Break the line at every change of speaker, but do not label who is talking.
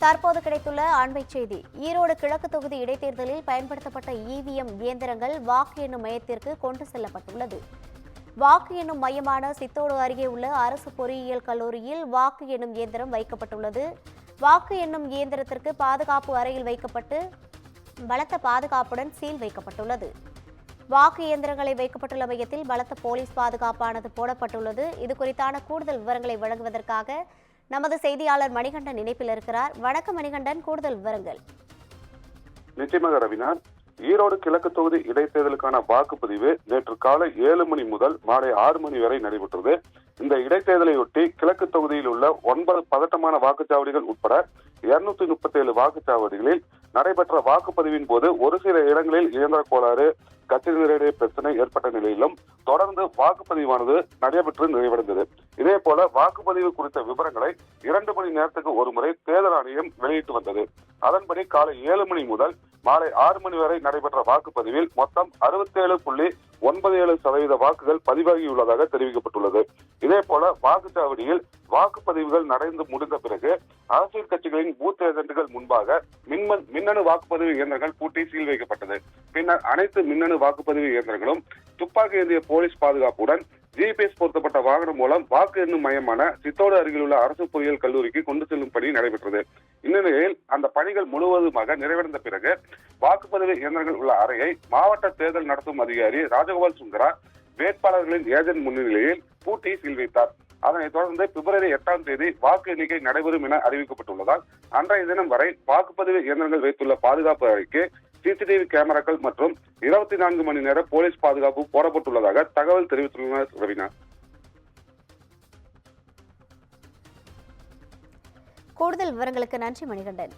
தற்போது கிடைத்துள்ள அண்மை செய்தி. ஈரோடு கிழக்கு தொகுதி இடைத்தேர்தலில் பயன்படுத்தப்பட்ட இவிஎம் இயந்திரங்கள் வாக்கு எண்ணும் மையத்திற்கு கொண்டு செல்லப்பட்டுள்ளது. வாக்கு எண்ணும் மையமான சித்தோடு அருகே உள்ள அரசு பொறியியல் கல்லூரியில் வாக்கு எண்ணும் இயந்திரம் வைக்கப்பட்டுள்ளது. வாக்கு எண்ணும் இயந்திரத்திற்கு பாதுகாப்பு அறையில் வைக்கப்பட்டு பலத்த பாதுகாப்புடன் சீல் வைக்கப்பட்டுள்ளது. வாக்கு இயந்திரங்களை வைக்கப்பட்டுள்ள மையத்தில் பலத்த போலீஸ் பாதுகாப்பானது போடப்பட்டுள்ளது. இது குறித்தான கூடுதல் விவரங்களை வழங்குவதற்காக நமது செய்தியாளர் மணிகண்டன் இணைப்பில் இருக்கிறார். வணக்கம் மணிகண்டன், கூடுதல் விவரங்கள்.
நிச்சயமாக ரவினா, ஈரோடு கிழக்கு தொகுதி இடைத்தேர்தலுக்கான வாக்குப்பதிவு நேற்று காலை 7 மணி முதல் மாலை 6 மணி வரை நடைபெற்றது. இந்த இடைத்தேர்தலையொட்டி கிழக்கு தொகுதியில் உள்ள 9 பதட்டமான வாக்குச்சாவடிகள் உட்பட 237 வாக்குச்சாவடிகளில் நடைபெற்ற வாக்குப்பதிவின் போது ஒரு சில இடங்களில் இயந்திர கோளாறு, கட்சியினரிடையே பிரச்சனை ஏற்பட்ட நிலையிலும் தொடர்ந்து வாக்குப்பதிவானது நடைபெற்று நிறைவடைந்தது. இதே போல வாக்குப்பதிவு குறித்த விவரங்களை 2 மணி நேரத்துக்கு ஒருமுறை தேர்தல் ஆணையம் வெளியிட்டு வந்தது. அதன்படி காலை 7 மணி முதல் மாலை 6 மணி வரை நடைபெற்ற வாக்குப்பதிவில் மொத்தம் 67.97% வாக்குகள் பதிவாகியுள்ளதாக தெரிவிக்கப்பட்டுள்ளது. இதே போல வாக்குச்சாவடியில் வாக்குப்பதிவுகள் நடந்து முடிந்த பிறகு அரசியல் கட்சிகளின் பூத் ஏஜென்ட்கள் முன்பாக மின்னணு வாக்குப்பதிவு இயந்திரங்கள் பூட்டி சீல் வைக்கப்பட்டது. பின்னர் அனைத்து மின்னணு வாக்குப்பதிவு இயந்திரங்களும் துப்பாக்கி ஏந்திய போலீஸ் பாதுகாப்புடன் ஜிபிஎஸ் பொருத்தப்பட்ட வாகனம் மூலம் வாக்கு எண்ணும் மையமான சித்தோடு அருகில் உள்ள அரசு பொறியியல் கல்லூரிக்கு கொண்டு செல்லும் பணி நடைபெற்றது. இந்நிலையில் அந்த பணிகள் முழுவதுமாக நிறைவடைந்த பிறகு வாக்குப்பதிவு இயந்திரங்கள் உள்ள அறையை மாவட்ட தேர்தல் நடத்தும் அதிகாரி ராஜகோபால் சுந்தரா வேட்பாளர்களின் ஏஜென்ட் முன்னிலையில் பூட்டி சீல் வைத்தார். அதனைத் தொடர்ந்து பிப்ரவரி 8ஆம் தேதி வாக்கு எண்ணிக்கை நடைபெறும் என அறிவிக்கப்பட்டுள்ளதால் அன்றைய தினம் வரை வாக்குப்பதிவு இயந்திரங்கள் வைத்துள்ள பாதுகாப்பு அறைக்கு சிசிடிவி கேமராக்கள் மற்றும் 24 மணி நேர போலீஸ் பாதுகாப்பு போடப்பட்டுள்ளதாக தகவல் தெரிவித்துள்ளனர். ரவினா,
கூடுதல் விவரங்களுக்கு நன்றி மணிகண்டன்.